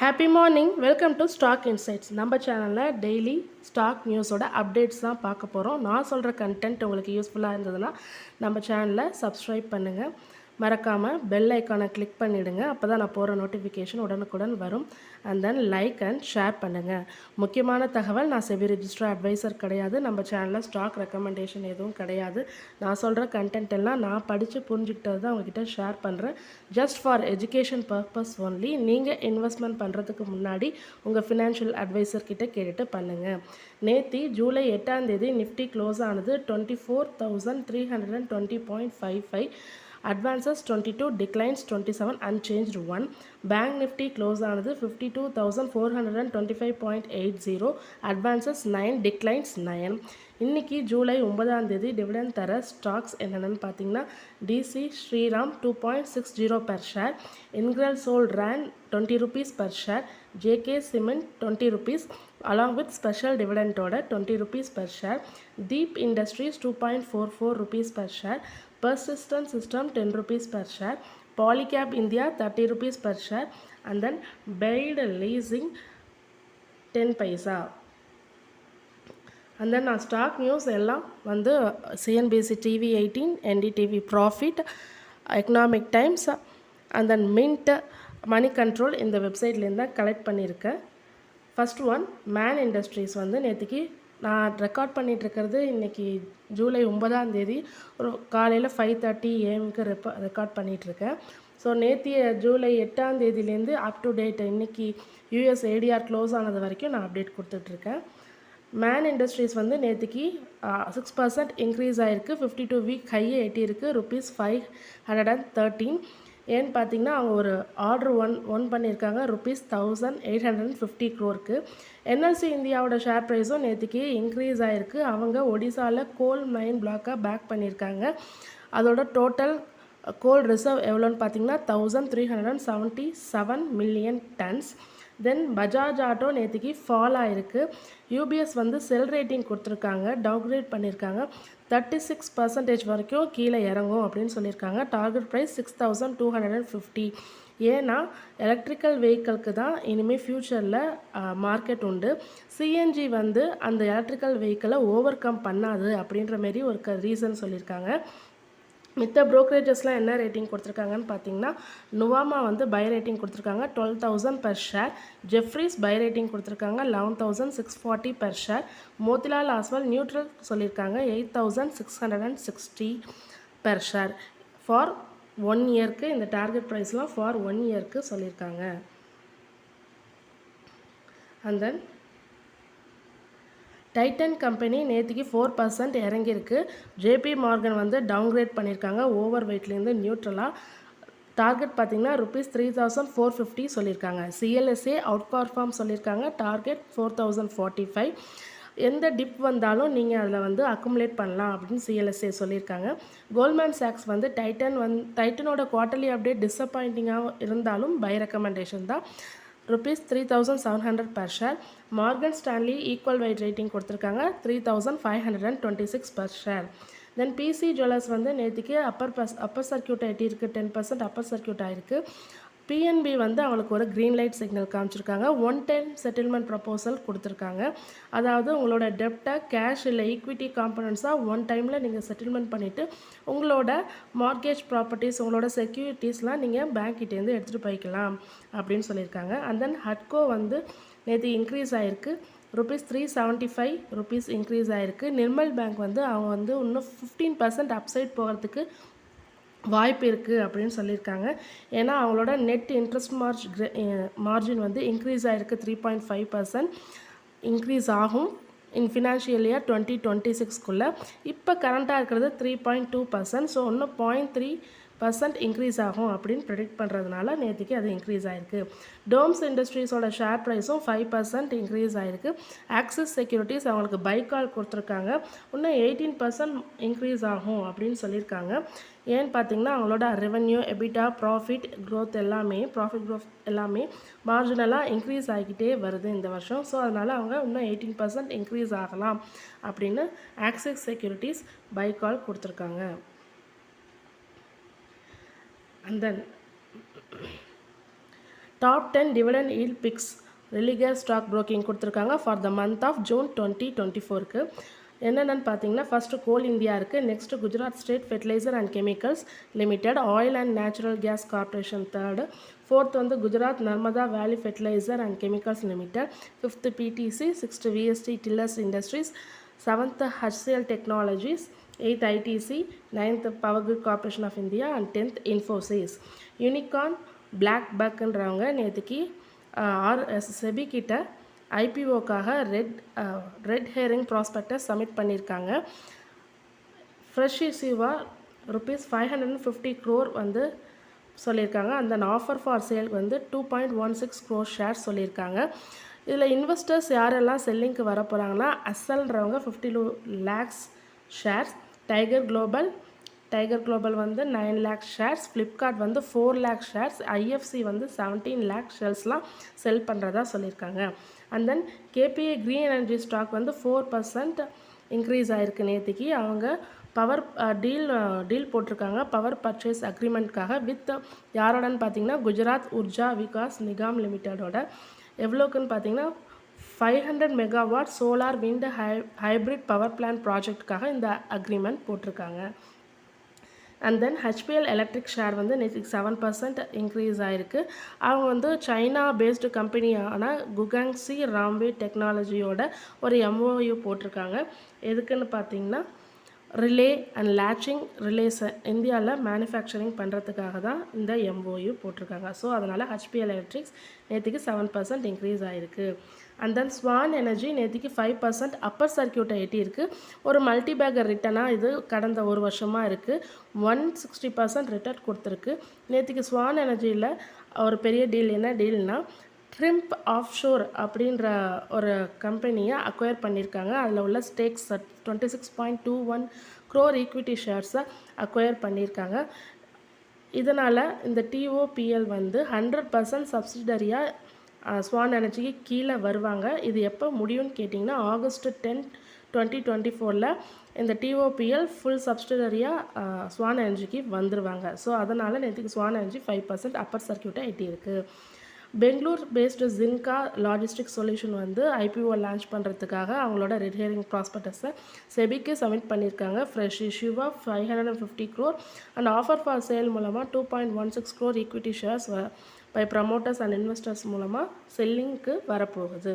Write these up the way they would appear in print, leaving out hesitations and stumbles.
Happy morning welcome to stock insights. நம்ம சேனலில் daily stock நியூஸோட updates தான் பார்க்க போகிறோம். நான் சொல்கிற கண்டென்ட் உங்களுக்கு யூஸ்ஃபுல்லாக இருந்ததுன்னா நம்ம சேனலை சப்ஸ்கிரைப் பண்ணுங்கள். மறக்காமல் பெல் ஐக்கானை கிளிக் பண்ணிவிடுங்க. அப்போ தான் நான் போகிற நோட்டிஃபிகேஷன் உடனுக்குடன் வரும். And then like and share பண்ணுங்கள். முக்கியமான தகவல், நான் செபி ரெஜிஸ்டர் அட்வைசர் கிடையாது. நம்ம சேனலில் ஸ்டாக் ரெக்கமெண்டேஷன் எதுவும் கிடையாது. நான் சொல்கிற கண்டென்ட் எல்லாம் நான் படித்து புரிஞ்சுக்கிட்டது தான் உங்ககிட்ட ஷேர் பண்ணுறேன். Just for education purpose only. நீங்கள் இன்வெஸ்ட்மெண்ட் பண்ணுறதுக்கு முன்னாடி உங்கள் ஃபினான்ஷியல் அட்வைசர் கிட்ட கேட்டுட்டு பண்ணுங்கள். நேற்று ஜூலை 8 நிஃப்டி க்ளோஸ் ஆனது 24,320.55. Advances 22, declines 27, unchanged 1. Bank Nifty close ஆனது 52,425.80. Advances 9, declines 9. இன்னைக்கு ஜூலை 9 டிவிடெண்ட் தர ஸ்டாக்ஸ் என்னென்னு பார்த்தீங்கன்னா, DC Sriram 2.60 per share, Ingram Soul Rand 20 rupees per share, JK cement 20 rupees along with special dividend order 20 rupees per share, Deep Industries 2.44 rupees per share, Persistent System 10 rupees per share, Polycab India 30 rupees per share, and then Baid Leasing 10 paisa. And then stock news எல்லாம் வந்து CNBC TV 18, NDTV Profit, Economic Times, and then Mint, Money Control இந்த வெப்சைட்லேருந்து தான் collect பண்ணியிருக்கேன். First one man industries வந்து நேற்றுக்கு நான் record பண்ணிகிட்ருக்கிறது இன்றைக்கி ஜூலை 9 ஒரு காலையில் 5:30 AM ரெக்கார்ட் பண்ணிகிட்ருக்கேன். ஸோ நேற்று ஜூலை 8 அப் டு டேட் இன்றைக்கி யூஎஸ் ஏடிஆர் க்ளோஸ் ஆனது வரைக்கும் நான் அப்டேட் கொடுத்துட்ருக்கேன். மேன் இண்டஸ்ட்ரீஸ் வந்து நேற்றுக்கு 6% இன்க்ரீஸ் ஆகிருக்கு. 52 வீக் ஹையை எட்டியிருக்கு ₹513. ஏன்னு பார்த்தீங்கன்னா, அவங்க ஒரு ஆர்டர் ஒன் பண்ணியிருக்காங்க ₹1850 crore. என்எல்சி இந்தியாவோட ஷேர் ப்ரைஸும் நேற்றுக்கு இன்க்ரீஸ் ஆகிருக்கு. அவங்க ஒடிசாவில் கோல் மைன் பிளாக்கை பேக் பண்ணியிருக்காங்க. அதோட டோட்டல் கோல் ரிசர்வ் எவ்வளோன்னு பார்த்தீங்கன்னா 1377 million tons. தென் பஜாஜ் ஆட்டோ நேற்றுக்கு ஃபால் ஆகிருக்கு. யூபிஎஸ் வந்து செல் ரேட்டிங் கொடுத்துருக்காங்க, டவுன்கிரேட் பண்ணியிருக்காங்க. 36% வரைக்கும் கீழே இறங்கும் அப்படின்னு சொல்லியிருக்காங்க. Target price 6250. ஏன்னா எலக்ட்ரிக்கல் வெஹிக்கிளுக்கு தான் இனிமேல் ஃப்யூச்சரில் மார்க்கெட் உண்டு. சிஎன்ஜி வந்து அந்த எலக்ட்ரிக்கல் வெஹிக்கிளை ஓவர் கம் பண்ணாது அப்படின்ற மாரி ஒரு ரீசன் சொல்லியிருக்காங்க. மித்த ப்ரோக்கரேஜஸ்லாம் என்ன ரேட்டிங் கொடுத்துருக்காங்கன்னு பார்த்தீங்கன்னா, நுவாமா வந்து பை ரேட்டிங் கொடுத்துருக்காங்க 12,000 per share, Jeffries buy rating கொடுத்துருக்காங்க 11,640 per share, மோதிலால் ஆஸ்வால் நியூட்ரல் சொல்லியிருக்காங்க 8,660 per share ஃபார் 1 இயர்க்கு. இந்த டார்கெட் ப்ரைஸ்லாம் ஃபார் 1 இயர்க்கு சொல்லியிருக்காங்க. அண்ட் தென் டைட்டன் கம்பெனி நேற்றுக்கு 4% இறங்கியிருக்கு. ஜேபி மார்கன் வந்து டவுன்கிரேட் பண்ணியிருக்காங்க ஓவர் வெயிட்லேருந்து நியூட்ரலாக. டார்கெட் பார்த்திங்கன்னா ₹3,450 சொல்லியிருக்காங்க. சிஎல்எஸ்ஏ அவுட் பர்ஃபார்ம் சொல்லியிருக்காங்க. டார்கெட் 4,045. எந்த டிப் வந்தாலும் நீங்கள் அதில் வந்து அக்குமுலேட் பண்ணலாம் அப்படின்னு சிஎல்எஸ்ஏ சொல்லியிருக்காங்க. கோல்ட்மேன் சாக்ஸ் வந்து டைட்டனோட குவார்ட்டர்லி அப்டேட் டிஸப்பாயிண்டிங்காக இருந்தாலும் பை ரெக்கமெண்டேஷன் தான். ₹3,700 per share. Morgan Stanley equal wait rating கொடுத்துருக்காங்க 3,526 per share. தென் பிசி ஜுவல்லர்ஸ் வந்து நேற்றுக்கு அப்பர் சர்க்கியூட் எட்டியிருக்கு, 10% அப்பர் சர்க்கியூட் ஆகிருக்கு. பிஎன்பி வந்து அவங்களுக்கு ஒரு க்ரீன் லைட் சிக்னல் காமிச்சிருக்காங்க. 1 time செட்டில்மெண்ட் ப்ரப்போசல் கொடுத்துருக்காங்க. அதாவது உங்களோட டெப்டை கேஷ் இல்லை ஈக்விட்டி காம்பனன்ட்ஸாக 1 timeல் நீங்கள் செட்டில்மெண்ட் பண்ணிவிட்டு உங்களோட மார்கேஜ் ப்ராப்பர்ட்டிஸ், உங்களோட செக்யூரிட்டிஸ்லாம் நீங்கள் பேங்க்கிட்டேருந்து எடுத்துகிட்டு போய்க்கலாம் அப்படின்னு சொல்லியிருக்காங்க. அண்ட் தென் ஹட்கோ வந்து நேற்று இன்க்ரீஸ் ஆகிருக்கு. ₹375 இன்க்ரீஸ் ஆகிருக்கு. நிர்மல் பேங்க் வந்து அவங்க வந்து இன்னும் 15% அப்சைட் போகிறதுக்கு வாய்ப்பு இருக்குது அப்படின்னு சொல்லியிருக்காங்க. ஏன்னா அவங்களோட நெட் இன்ட்ரெஸ்ட் மார்ஜின் வந்து இன்க்ரீஸ் ஆகிருக்கு. 3.5% இன்க்ரீஸ் ஆகும் ஃபினான்ஷியல் இயர் 2026க்குள்ளே. இப்போ கரண்ட்டாக இருக்கிறது 3.2%. ஸோ இன்னும் 0.3% இன்க்ரீஸ் ஆகும் அப்படின்னு ப்ரெடிக்ட் பண்ணுறதுனால நேற்றுக்கு அது இன்க்ரீஸ் ஆகிருக்கு. டோம்ஸ் இண்டஸ்ட்ரீஸோட ஷேர் ப்ரைஸும் 5% இன்க்ரீஸ் ஆகிருக்கு. ஆக்சிஸ் செக்யூரிட்டிஸ் அவங்களுக்கு பை கால் கொடுத்துருக்காங்க. இன்னும் 18% இன்க்ரீஸ் ஆகும் அப்படின்னு சொல்லியிருக்காங்க. ஏன்னு பார்த்தீங்கன்னா அவங்களோட ரெவென்யூ, எபிட்டா, ப்ராஃபிட் க்ரோத் எல்லாமே மார்ஜினலாக இன்க்ரீஸ் ஆகிக்கிட்டே வருது இந்த வருஷம். ஸோ அதனால் அவங்க இன்னும் 18% இன்க்ரீஸ் ஆகலாம் அப்படின்னு ஆக்சிஸ் செக்யூரிட்டிஸ் பை கால் கொடுத்துருக்காங்க. And then top 10 dividend yield picks Religare stock broking கொடுத்துருக்காங்க for the month of June 2024க்கு. என்னென்னு பார்த்தீங்கன்னா ஃபஸ்ட்டு கோல் இந்தியா இருக்குது, next Gujarat state fertiliser and chemicals limited, oil and natural gas corporation third, fourth வந்து Gujarat Narmada valley fertiliser and chemicals limited, fifth PTC, sixth VST tillers industries, seventh HCL technologies, 8th ITC, 9th Power Grid Corporation of India and 10th Infosys. Unicorn black பக்ன்றவங்க நேற்றுக்கு செபி கிட்ட ஐபிஓக்காக red herring prospectus submit பண்ணியிருக்காங்க. Fresh இஷ்யூவாக ₹550 crore வந்து சொல்லியிருக்காங்க. அந்த offer for sale வந்து 2.16 crore ஷேர்ஸ் சொல்லியிருக்காங்க. இதில் இன்வெஸ்டர்ஸ் யாரெல்லாம் செல்லிங்க்கு வர போகிறாங்கன்னா அசல்ன்றவங்க 52 lakhs ஷேர்ஸ், டைகர் குளோபல் வந்து 9 lakh ஷேர்ஸ், ஃப்ளிப்கார்ட் வந்து 4 lakh ஷேர்ஸ், ஐஎஃப்சி வந்து 17 lakh ஷேர்ஸ்லாம் செல் பண்ணுறதா சொல்லியிருக்காங்க. And then KPI Green Energy stock வந்து 4% இன்க்ரீஸ் ஆகிருக்கு. நேற்றுக்கு அவங்க பவர் டீல் போட்டிருக்காங்க பவர் பர்ச்சேஸ் அக்ரிமெண்ட்காக வித் யாரோடன்னு பார்த்தீங்கன்னா குஜராத் உர்ஜா விகாஸ் நிகாம் லிமிட்டடோட. எவ்வளோக்குன்னு பார்த்தீங்கன்னா 500 megawatt solar wind hybrid power plant ப்ராஜெக்டுக்காக இந்த அக்ரிமெண்ட் போட்டிருக்காங்க. And then HPL electric share வந்து நேற்றுக்கு 7% இன்க்ரீஸ் ஆகிருக்கு. அவங்க வந்து சைனா பேஸ்டு கம்பெனியான குகாங்ஸி ராம்வே டெக்னாலஜியோட ஒரு MOU போட்டிருக்காங்க. எதுக்குன்னு பார்த்தீங்கன்னா ரிலே அண்ட் லேட்சிங் ரிலேஸை இந்தியாவில் மேனுஃபேக்சரிங் பண்ணுறதுக்காக தான் இந்த MOU போட்டிருக்காங்க. ஸோ அதனால் ஹெச்பிஎல் எலக்ட்ரிக்ஸ் நேற்றுக்கு 7% இன்க்ரீஸ் ஆகிருக்கு. அண்ட் தென் ஸ்வான் எனர்ஜி நேற்றுக்கு 5% அப்பர் சர்க்கியூட்டை எட்டியிருக்கு. ஒரு மல்டிபேக்கர் ரிட்டனாக இது கடந்த ஒரு வருஷமாக இருக்குது. 160% ரிட்டர்ன் கொடுத்துருக்கு. நேற்றுக்கு ஸ்வான் எனர்ஜியில் ஒரு பெரிய டீல் என்ன டீல்னால் ட்ரிம்ப் ஆஃப்ஷோர் அப்படின்ற ஒரு கம்பெனியை அக்வயர் பண்ணியிருக்காங்க. அதில் உள்ள ஸ்டேக்ஸ் 26.21 crore ஈக்விட்டி ஷேர்ஸை அக்வயர் பண்ணியிருக்காங்க. இதனால் இந்த TOPL வந்து 100% சப்சிடரியாக ஸ்வான் எனர்ஜிக்கு கீழே வருவாங்க. இது எப்போ முடியும்னு கேட்டிங்கன்னா August 10, 2024 இந்த TOPL ஃபுல் சப்சிடரியாக ஸ்வான் எனர்ஜிக்கு வந்துடுவாங்க. ஸோ அதனால் நேற்றுக்கு ஸ்வான் எனர்ஜி 5% அப்பர் சர்க்கியூட்டை எட்டியிருக்கு. Bangalore based Zinka logistic solution வந்து ஐபிஓ லான்ச் பண்ணுறதுக்காக அவங்களோட ரெட் ஹேரிங் ப்ராஸ்பெக்டஸை செபிக்கு சப்மிட் பண்ணியிருக்காங்க. ஃப்ரெஷ் இஷ்யூவாக 550 crore and offer for sale மூலமாக 2.16 crore equity shares by promoters and investors மூலமாக செல்லிங்க்கு வரப்போகுது.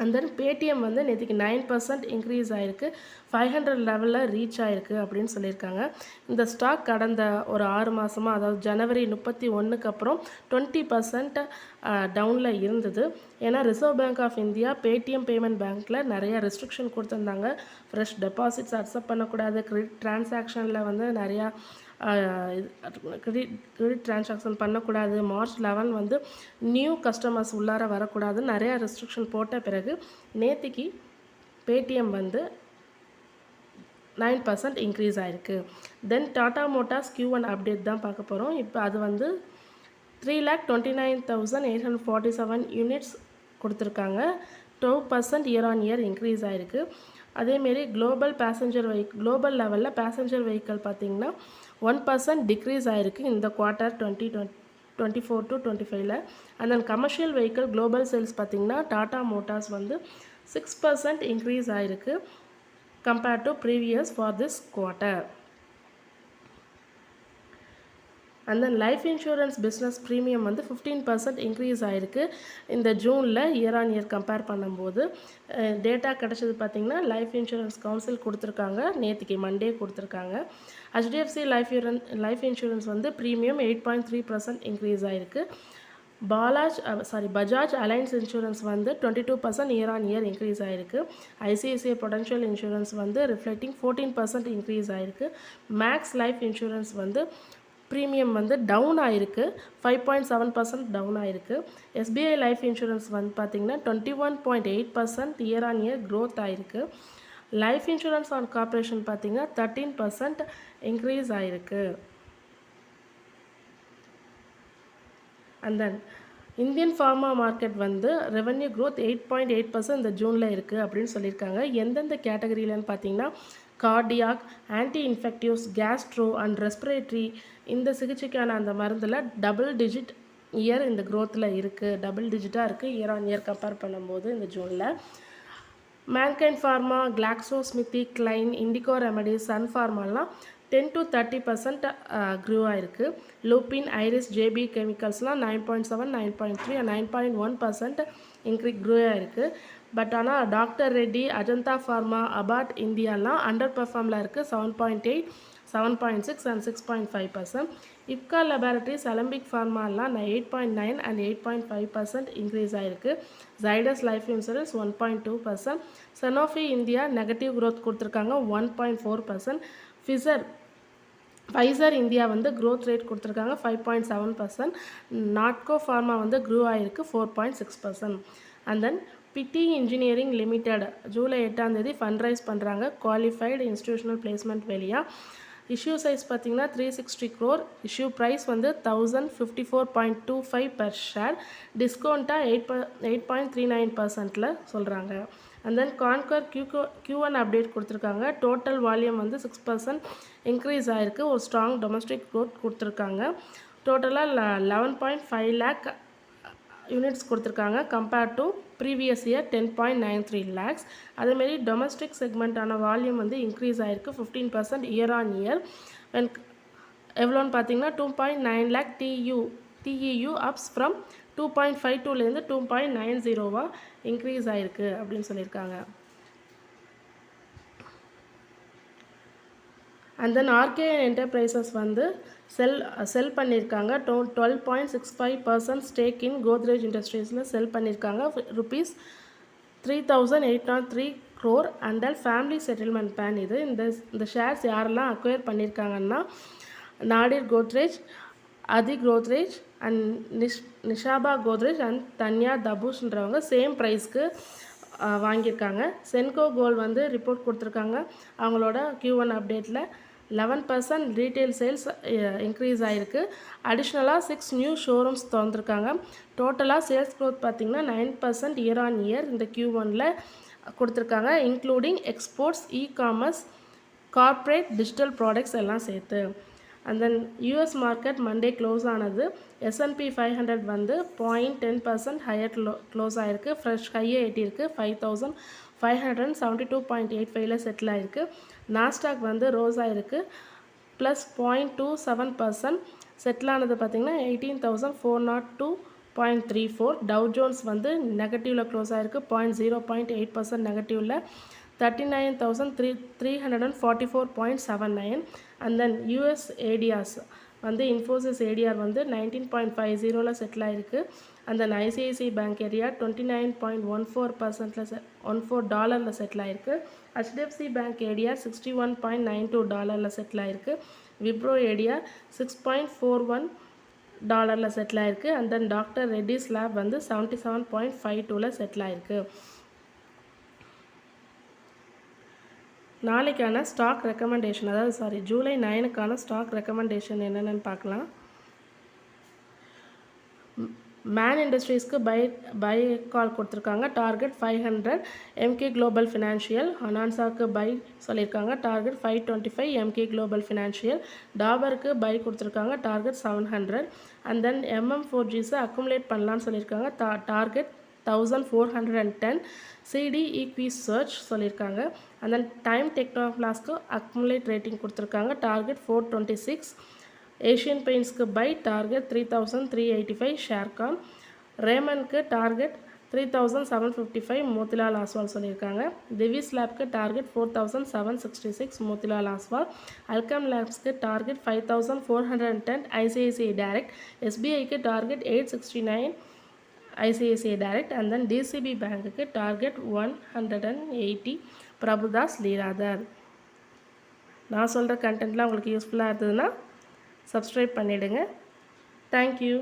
அண்ட் தென் பேடிஎம் வந்து நேற்றுக்கு 9% இன்க்ரீஸ் ஆகிருக்கு, 500 லெவலில் ரீச் ஆகிருக்கு அப்படின்னு சொல்லியிருக்காங்க. இந்த ஸ்டாக் கடந்த ஒரு 6 மாதமாக அதாவது ஜனவரி 31க்கு அப்புறம் 20% டவுனில் இருந்தது. ஏன்னா Reserve Bank of India Paytm payment பேங்க்கில் நிறைய ரெஸ்ட்ரிக்ஷன் கொடுத்துருந்தாங்க. ஃப்ரெஷ் டெபாசிட்ஸ் அக்செப்ட் பண்ணக்கூடாது, கிரெடிட் டிரான்சாக்ஷனில் வந்து நிறையா கிரெடிட் டிரான்சாக்ஷன் பண்ணக்கூடாது, March 11 வந்து நியூ கஸ்டமர்ஸ் உள்ளார வரக்கூடாது, நிறையா ரெஸ்ட்ரிக்ஷன் போட்ட பிறகு நேற்றுக்கு பேடிஎம் வந்து 9% இன்க்ரீஸ் ஆகிருக்கு. தென் டாடா மோட்டார்ஸ் Q1 அப்டேட் தான் பார்க்க போகிறோம். இப்போ அது வந்து 3,29,847 யூனிட்ஸ் கொடுத்துருக்காங்க. 12% இயர் ஆன் இயர் இன்க்ரீஸ் ஆகிருக்கு. அதேமாரி குளோபல் லெவலில் பேசஞ்சர் வெஹிக்கிள் பார்த்திங்கன்னா 1% டிக்ரீஸ் ஆகிருக்கு இந்த quarter 2024 to 25. And then commercial vehicle global sales பார்த்திங்கன்னா டாடா மோட்டார்ஸ் வந்து 6% இன்க்ரீஸ் ஆகிருக்கு compared to previous for this quarter. And than life insurance business premium வந்து 15% இன்க்ரீஸ் ஆகிருக்கு இந்த ஜூனில் இயர் ஆன் இயர் கம்பேர் பண்ணும்போது. டேட்டா கிடச்சது பார்த்திங்கன்னா லைஃப் இன்சூரன்ஸ் கவுன்சில் கொடுத்துருக்காங்க, நேற்றுக்கு மண்டே கொடுத்துருக்காங்க. HDFC லைஃப் இன்சூரன்ஸ் வந்து ப்ரீமியம் 8.3% இன்க்ரீஸ் ஆகிருக்கு. பஜாஜ் அலைன்ஸ் இன்சூரன்ஸ் வந்து 22% இயர் ஆன் இயர் இன்க்ரீஸ் ஆகிருக்கு. ICICI பொட்டன்ஷியல் இன்சூரன்ஸ் வந்து ரிஃப்ளெக்டிங் 14% இன்க்ரீஸ் ஆகிருக்கு. மேக்ஸ் லைஃப் இன்சூரன்ஸ் வந்து ப்ரீமியம் வந்து டவுன் ஆகிருக்கு, 5.7% டவுன் ஆகிருக்கு. SBI லைஃப் இன்சூரன்ஸ் வந்து பார்த்திங்கன்னா 21.8% இயர் ஆன் இயர் க்ரோத் ஆகிருக்கு. லைஃப் இன்சூரன்ஸ் ஆன் கார்பரேஷன் பார்த்திங்கன்னா 13% இன்க்ரீஸ் ஆகிருக்கு. And then Indian pharma market வந்து ரெவன்யூ க்ரோத் 8.8% இந்த ஜூனில் இருக்குது அப்படின்னு சொல்லியிருக்காங்க. எந்தெந்த கேட்டகரியிலன்னு பார்த்தீங்கன்னா cardiac, anti இன்ஃபெக்டிவ்ஸ், Castro and respiratory இந்த சிகிச்சைக்கான அந்த மருந்தில் டபுள் டிஜிட் இயர் இந்த க்ரோத்தில் இருக்குது, டபுள் டிஜிட்டாக இருக்குது இயர் ஆன் இயர் கம்பேர் பண்ணும்போது இந்த ஜூனில். Mankind pharma, GlaxoSmithKline, Indigo remedies, Sun ஃபார்மாலாம் 10 to 30% க்ரூ ஆயிருக்கு. லூப்பின், ஐரிஸ், ஜேபி கெமிக்கல்ஸ்லாம் 9.7, 9.3 and 9.1% க்ரூ ஆயிருக்கு. பட் ஆனால் doctor Reddy, Ajanta pharma, Abbott இந்தியாலாம் அண்டர் பெர்ஃபார்மில் இருக்குது. 7.8, 7.6 and 6.5%. இப்கா லெபார்டரிஸ், அலம்பிக் ஃபார்மாலாம் 8.9 and 8.5% இன்க்ரீஸ் ஆகிருக்கு. Zydus life insurance 1.2%. Sanofi India negative growth கொடுத்துருக்காங்க 1.4%. ஃபைசர் இந்தியா வந்து க்ரோத் ரேட் கொடுத்துருக்காங்க 5.7%. நாட்கோ ஃபார்மா வந்து க்ரூ ஆகிருக்கு 4.6%. அண்ட் தென் பிடி இன்ஜினியரிங் லிமிடெட் ஜூலை 8ஆம் தேதி ஃபண்ட் ரைஸ் பண்ணுறாங்க குவாலிஃபைடு இன்ஸ்டிடியூஷனல் பிளேஸ்மெண்ட் வெளியாக. இஷ்யூ சைஸ் பார்த்திங்கன்னா 360 crore. இஷ்யூ ப்ரைஸ் வந்து 1054.25 per share. டிஸ்கவுண்ட்டாக 8.39%ல் சொல்கிறாங்க. And then conquer Q1 update கொடுத்துருக்காங்க. டோட்டல் வால்யூம் வந்து 6% இன்க்ரீஸ் ஆகிருக்கு. ஒரு ஸ்ட்ராங் டொமஸ்டிக் க்ரோத் கொடுத்துருக்காங்க. டோட்டலாக 11.5 lakh யூனிட்ஸ் கொடுத்துருக்காங்க compared to previous year 10.93 lakhs. அதேமாரி டொமஸ்டிக் செக்மெண்ட்டான வால்யூம் வந்து இன்க்ரீஸ் ஆகிருக்கு 15% இயர் ஆன் இயர். எவ்வளோன்னு பார்த்தீங்கன்னா 2.9 lakh TEU அப்ஸ் ஃப்ரம் 2.52லேருந்து 2.90 இன்க்ரீஸ் ஆகிருக்கு அப்படின்னு சொல்லியிருக்காங்க. அண்ட் தென் ஆர்கே என்டர்பிரைசஸ் வந்து செல் பண்ணியிருக்காங்க. 12.65% ஸ்டேக் இன் கோத்ரேஜ் இண்டஸ்ட்ரீஸில் செல் பண்ணியிருக்காங்க rupees 3,803 crore. And then family settlement plan இது. இந்த ஷேர்ஸ் யாரெல்லாம் அக்வயர் பண்ணியிருக்காங்கன்னா நாடிர் கோத்ரேஜ், அதி கோத்ரேஜ் அண்ட் நிஷாபா கோத்ரேஜ் அண்ட் தன்யா தபூஷ்ன்றவங்க சேம் ப்ரைஸ்க்கு வாங்கியிருக்காங்க. சென்கோ கோல்ட் வந்து ரிப்போர்ட் கொடுத்துருக்காங்க. அவங்களோட Q1 அப்டேட்டில் 11% ரீட்டைல் சேல்ஸ் இன்க்ரீஸ் ஆகிருக்கு. அடிஷ்னலாக 6 நியூ ஷோரூம்ஸ் திறந்துருக்காங்க. டோட்டலாக சேல்ஸ் க்ரோத் பார்த்திங்கன்னா 9% இயர் ஆன் இயர் இந்த Q1ல் கொடுத்துருக்காங்க, including exports, e-commerce, corporate, digital products எல்லாம் சேர்த்து. And then US market Monday close ஆனது. S&P 500 வந்து 0.10% ஹையர் க்ளோஸ் ஆகிருக்கு. ஃப்ரெஷ் ஹையை எட்டியிருக்கு 5,572.85ல் செட்டில் ஆகிருக்கு. நாஸ்டாக் வந்து ரோஸ் ஆகிருக்கு ப்ளஸ் 0.27%. செட்டில் ஆனது பார்த்திங்கன்னா 18,402.34. டவ் ஜோன்ஸ் வந்து நெகட்டிவில் க்ளோஸ் ஆகிருக்கு 0.8% நெகட்டிவில் 39,344.79. அண்ட் தென் யூஎஸ் ஏடிஆர்ஸ் வந்து இன்ஃபோசிஸ் ஏடிஆர் வந்து 19.50ல் செட்டில் ஆகிருக்கு. And then ICICI bank ADR 29.14%ல் $14 செட்டில் ஆகிருக்கு. HDFC பேங்க் ஏடிஆர் $61.92 செட்டில் ஆகிருக்கு. விப்ரோ ஏடிஆர் $6.41 செட்டில் ஆகிருக்கு. And then doctor Reddy's lab வந்து 77.52ல் செட்டில் ஆகிருக்கு. நாளைக்கான ஸ்டாக் ரெக்கமெண்டேஷன், அதாவது ஜூலை 9க்கான ஸ்டாக் ரெக்கமெண்டேஷன் என்னென்னு பார்க்கலாம். மேன் இண்டஸ்ட்ரீஸ்க்கு பை கால் கொடுத்துருக்காங்க, டார்கெட் 500. எம்கே குளோபல் ஃபினான்ஷியல், ஹனான்சாக்கு பை சொல்லியிருக்காங்க, டார்கெட் 525. எம்கே குளோபல் ஃபினான்ஷியல், டாபருக்கு பை கொடுத்துருக்காங்க, டார்கெட் 700. அண்ட் தென் MM4Gஸை அக்குமுலேட் பண்ணலான்னு சொல்லியிருக்காங்க, டார்கெட் 1410. சிடி ஈக்வி சர்ச் சொல்லியிருக்காங்க. அண்ட் தென் டைம் டெக்னோஃப்ளாஸ்க்கு அக்குமுலேட் ரேட்டிங் கொடுத்துருக்காங்க, டார்கெட் 426. ஏஷியன் பெயிண்ட்ஸ்க்கு பை, டார்கெட் 3,385 ஷேர்கான். ரேமனுக்கு டார்கெட் 3,755 மோத்திலால் ஆஸ்வால் சொல்லியிருக்காங்க. திவிஸ் லேப்க்கு டார்கெட் 4,766 மோத்திலால் ஆஸ்வால். அல்கம் லேப்ஸ்க்கு டார்கெட் 5,410 ஐசிஐசிஐ டைரக்ட். எஸ்பிஐக்கு target 869 ICICI Direct. And then DCB பேங்க்குக்கு டார்கெட் 180 பிரபுதாஸ் லீலாதர். நான் சொல்கிற கண்டென்ட்லாம் உங்களுக்கு யூஸ்ஃபுல்லாக இருந்ததுன்னா சப்ஸ்கிரைப் பண்ணிவிடுங்க. தேங்க்யூ.